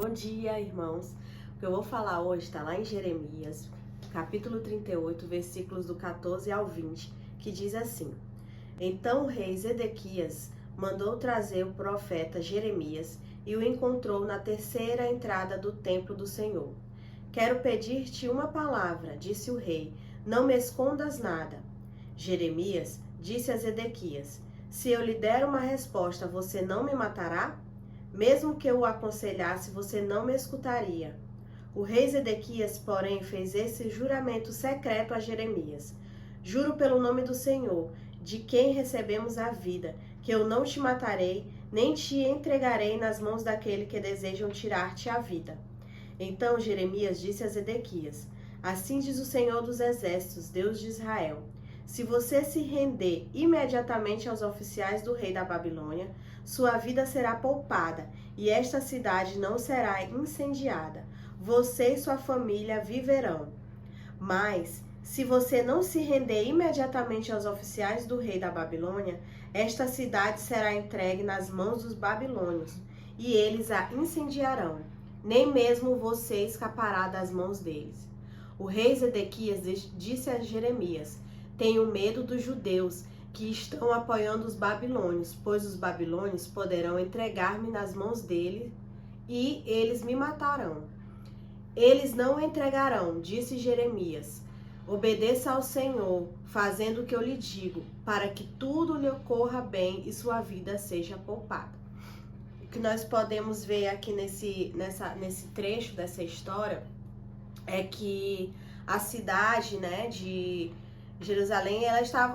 Bom dia, irmãos. O que eu vou falar hoje está lá em Jeremias, capítulo 38, versículos do 14 ao 20, que diz assim: Então o rei Zedequias mandou trazer o profeta Jeremias e o encontrou na terceira entrada do templo do Senhor. Quero pedir-te uma palavra, disse o rei, não me escondas nada. Jeremias disse a Zedequias: Se eu lhe der uma resposta, você não me matará? Mesmo que eu o aconselhasse, você não me escutaria. O rei Zedequias, porém, fez esse juramento secreto a Jeremias: Juro pelo nome do Senhor, de quem recebemos a vida, que eu não te matarei, nem te entregarei nas mãos daquele que desejam tirar-te a vida. Então Jeremias disse a Zedequias: Assim diz o Senhor dos Exércitos, Deus de Israel: Se você se render imediatamente aos oficiais do rei da Babilônia, sua vida será poupada e esta cidade não será incendiada. Você e sua família viverão. Mas, se você não se render imediatamente aos oficiais do rei da Babilônia, esta cidade será entregue nas mãos dos babilônios e eles a incendiarão. Nem mesmo você escapará das mãos deles. O rei Zedequias disse a Jeremias: Tenho medo dos judeus que estão apoiando os babilônios, pois os babilônios poderão entregar-me nas mãos dele e eles me matarão. Eles não o entregarão, disse Jeremias. Obedeça ao Senhor, fazendo o que eu lhe digo, para que tudo lhe ocorra bem e sua vida seja poupada. O que nós podemos ver aqui nesse trecho dessa história é que a cidade, né, de Jerusalém,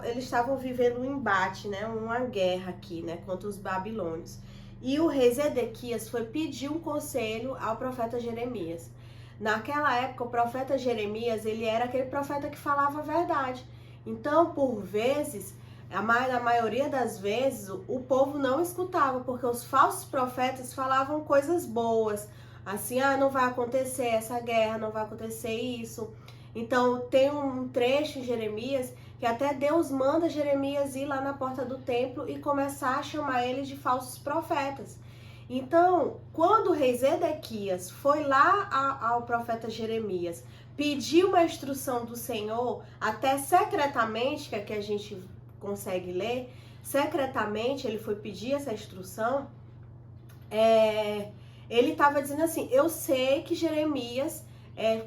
eles estavam vivendo um embate, né, uma guerra aqui, né, contra os babilônios. E o rei Zedequias foi pedir um conselho ao profeta Jeremias. Naquela época, o profeta Jeremias, ele era aquele profeta que falava a verdade. Então, por vezes, na maioria das vezes, o povo não escutava, porque os falsos profetas falavam coisas boas. Assim, não vai acontecer essa guerra, não vai acontecer isso. Então, tem um trecho em Jeremias que até Deus manda Jeremias ir lá na porta do templo e começar a chamar ele de falsos profetas. Então, quando o rei Zedequias foi lá ao profeta Jeremias, pediu uma instrução do Senhor, até secretamente, que aqui a gente consegue ler, secretamente ele foi pedir essa instrução, ele estava dizendo assim: eu sei que Jeremias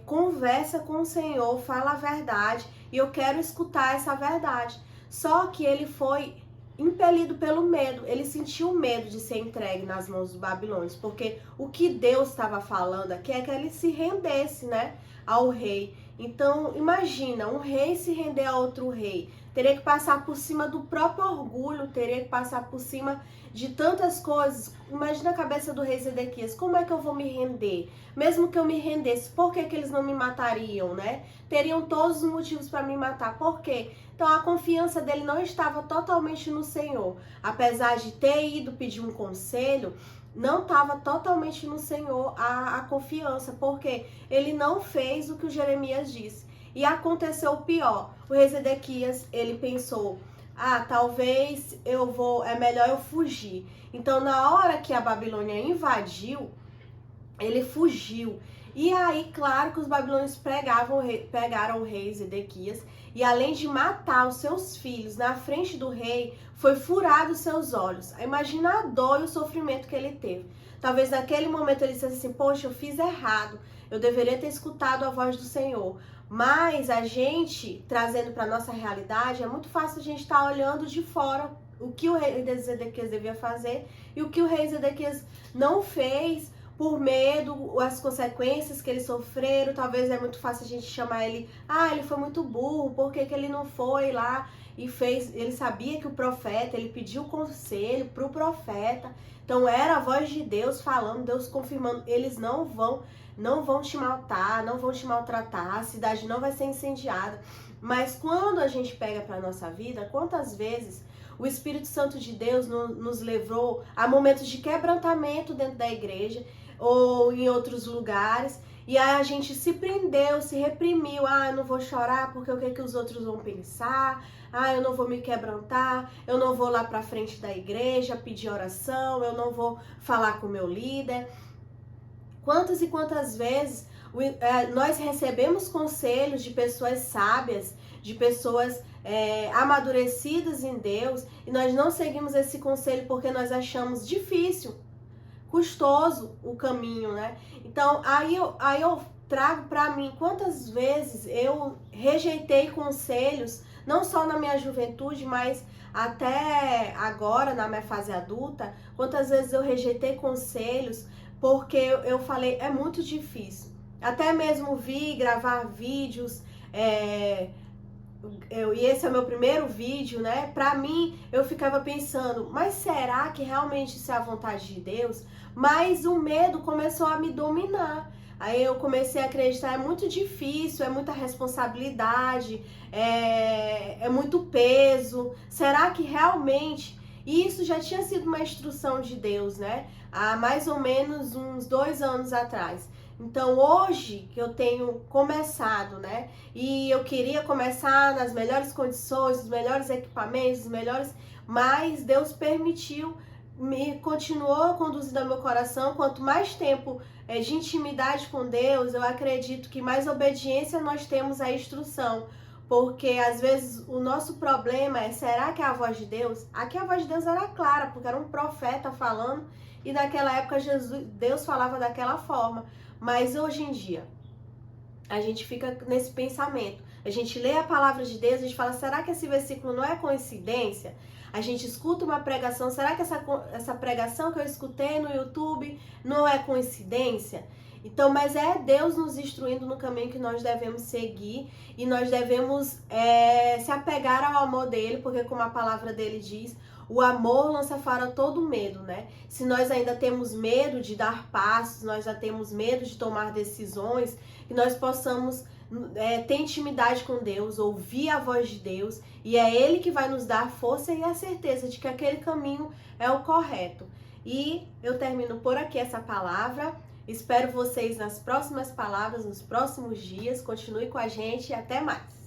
conversa com o Senhor, fala a verdade, e eu quero escutar essa verdade. Só que ele foi impelido pelo medo, ele sentiu medo de ser entregue nas mãos dos babilônios, porque o que Deus estava falando aqui é que ele se rendesse, né, ao rei. Então, imagina, um rei se render a outro rei, teria que passar por cima do próprio orgulho, teria que passar por cima de tantas coisas. Imagina a cabeça do rei Zedequias: como é que eu vou me render? Mesmo que eu me rendesse, por que eles não me matariam, né? Teriam todos os motivos para me matar. Por quê? Então a confiança dele não estava totalmente no Senhor. Apesar de ter ido pedir um conselho, não estava totalmente no Senhor a confiança, porque ele não fez o que o Jeremias disse. E aconteceu o pior. O rei Zedequias, ele pensou: talvez é melhor eu fugir. Então, na hora que a Babilônia invadiu, ele fugiu. E aí, claro que os babilônios pegaram o rei Zedequias, e além de matar os seus filhos na frente do rei, foi furado os seus olhos. Imagina a dor e o sofrimento que ele teve. Talvez naquele momento ele dissesse assim: poxa, eu fiz errado, eu deveria ter escutado a voz do Senhor. Mas a gente, trazendo para nossa realidade, é muito fácil a gente estar olhando de fora o que o rei Zedequias devia fazer e o que o rei Zedequias não fez, por medo, as consequências que eles sofreram. Talvez é muito fácil a gente chamar ele: ele foi muito burro, por que ele não foi lá e fez? Ele sabia que o profeta, ele pediu conselho para o profeta, então era a voz de Deus falando, Deus confirmando: eles não vão te matar, não vão te maltratar, a cidade não vai ser incendiada. Mas quando a gente pega para a nossa vida, quantas vezes o Espírito Santo de Deus nos levou a momentos de quebrantamento dentro da igreja ou em outros lugares, e aí a gente se prendeu, se reprimiu: eu não vou chorar porque o que os outros vão pensar, eu não vou me quebrantar, eu não vou lá para frente da igreja pedir oração, eu não vou falar com o meu líder. Quantas e quantas vezes nós recebemos conselhos de pessoas sábias, de pessoas amadurecidas em Deus, e nós não seguimos esse conselho porque nós achamos difícil, custoso o caminho, né? Então, aí eu trago para mim quantas vezes eu rejeitei conselhos, não só na minha juventude, mas até agora, na minha fase adulta, quantas vezes eu rejeitei conselhos porque eu falei, é muito difícil. Até mesmo gravar vídeos, e esse é o meu primeiro vídeo, né? Pra mim, eu ficava pensando, mas será que realmente isso é a vontade de Deus? Mas o medo começou a me dominar. Aí eu comecei a acreditar, é muito difícil, é muita responsabilidade, é muito peso. Será que realmente... E isso já tinha sido uma instrução de Deus, né? Há mais ou menos uns 2 anos atrás. Então hoje que eu tenho começado, né? E eu queria começar nas melhores condições, os melhores equipamentos, os melhores... Mas Deus permitiu, continuou conduzindo ao meu coração. Quanto mais tempo de intimidade com Deus, eu acredito que mais obediência nós temos à instrução. Porque às vezes o nosso problema é, será que é a voz de Deus? Aqui a voz de Deus era clara, porque era um profeta falando, e naquela época Deus falava daquela forma. Mas hoje em dia, a gente fica nesse pensamento. A gente lê a palavra de Deus, a gente fala, será que esse versículo não é coincidência? A gente escuta uma pregação, será que essa pregação que eu escutei no YouTube não é coincidência? Então, mas é Deus nos instruindo no caminho que nós devemos seguir, e nós devemos se apegar ao amor dele, porque como a palavra dele diz, o amor lança fora todo medo, né? Se nós ainda temos medo de dar passos, nós já temos medo de tomar decisões, que nós possamos ter intimidade com Deus, ouvir a voz de Deus, e é Ele que vai nos dar força e a certeza de que aquele caminho é o correto. E eu termino por aqui essa palavra. Espero vocês nas próximas palavras, nos próximos dias. Continue com a gente e até mais!